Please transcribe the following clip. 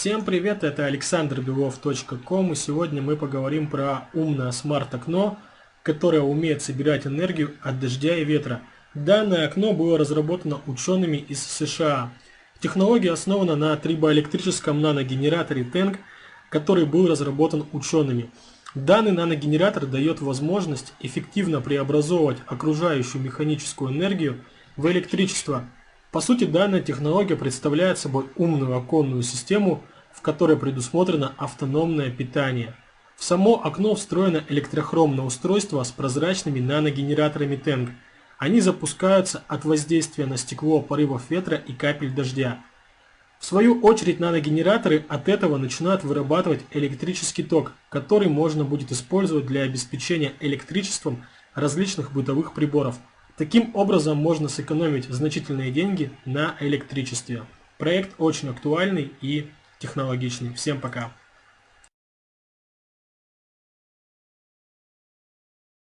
Всем привет, это alexanderbelov.com, и сегодня мы поговорим про умное смарт-окно, которое умеет собирать энергию от дождя и ветра. Данное окно было разработано учеными из США. Технология основана на трибоэлектрическом наногенераторе Tenk, который был разработан учеными. Данный наногенератор дает возможность эффективно преобразовывать окружающую механическую энергию в электричество. По сути, данная технология представляет собой умную оконную систему, в которой предусмотрено автономное питание. В само окно встроено электрохромное устройство с прозрачными наногенераторами Tenk. Они запускаются от воздействия на стекло порывов ветра и капель дождя. В свою очередь наногенераторы от этого начинают вырабатывать электрический ток, который можно будет использовать для обеспечения электричеством различных бытовых приборов. Таким образом можно сэкономить значительные деньги на электричестве. Проект очень актуальный и технологичный. Всем пока!